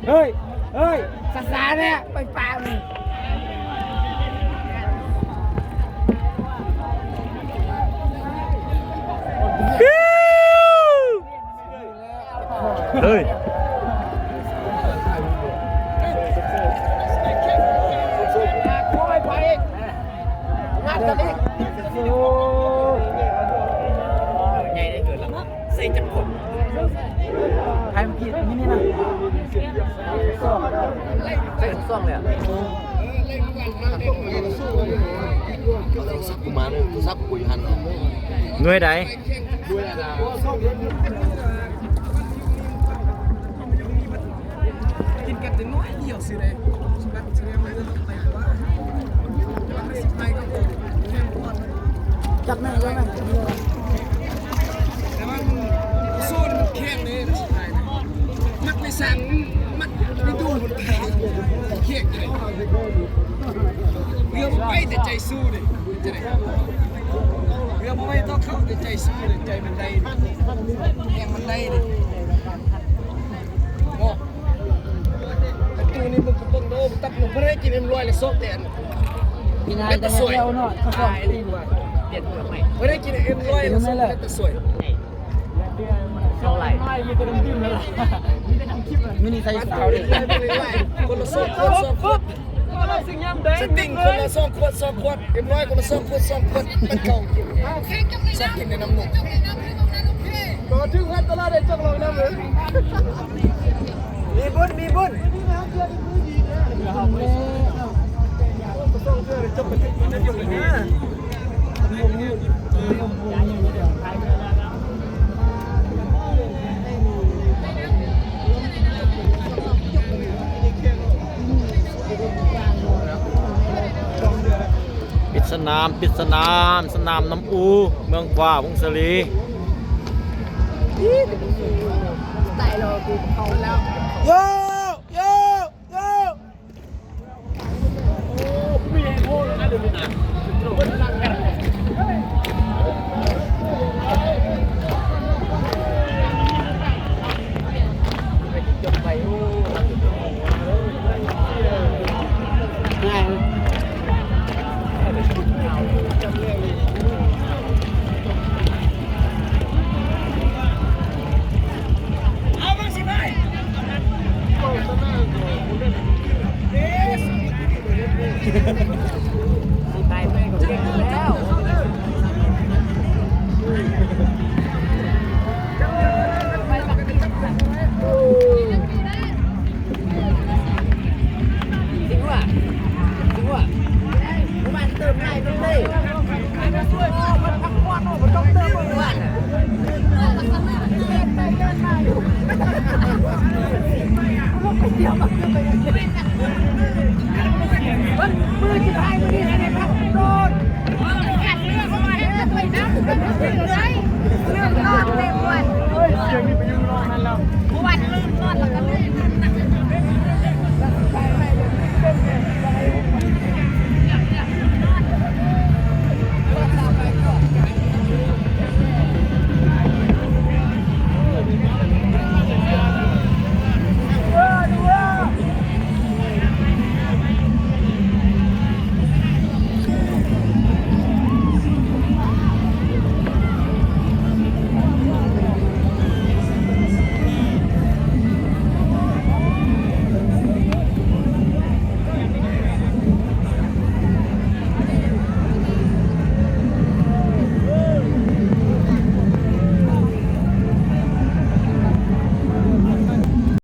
เฮ้ยเฮ้ยสาสาเนี่ยไปปามึงเฮ้ยงัดกันดิใหญ่ได้เกิดแล้วเซ็งจับผมใครเมื่อกี้นี่นะซ่องเลยอ่ะสักกูมาเนี่ยสักกูอยู่หัน หน่วยใดกินกันถึงน้อยเดียวสิเลยจับแม่จับแม่แต่ว่าโซนมันแคบเลยมัดไม่สั่งมัดไม่ดูมันไปเค้กเลยเรือมันไปแต่ใจสู้เลยจะไหนเรือมันไปต้องเข้าแต่ใจสู้เลยใจมันได้แรงมันได้เลยโอ้ตัวนี้มันก็ต้องโดนตัดมันไม่ได้กินเอ็มร้อยเลยโซ่แตนกินอะไรแต่สวยเนาะเขาบอกดีกว่าเปลี่ยนตัวใหม่ไม่ได้กินเอ็มร้อยแล้วโซ่แต่สวยเท่าไหร่ไม่มีตัวน้ำจิ้มแล้วล่ะมินิไซส์สาวเลยคนละ2 ขวด2 ขวดสติงคนละ2 ขวด2 ขวดเอ็มร้อยคนละ2 ขวด2 ขวดเป็นเก่าสักกินในน้ำหนุ่มก็ถึงวันตลาดได้จังเราน้ำเลยมีบุญมีบุญปิดสนามสนามน้ำอูเมืองฟ้าวงศรีตายรอกูเขาแล้วโยโยโยโอ้มีโอ้แล้วนะเดี๋ยวนี้นะ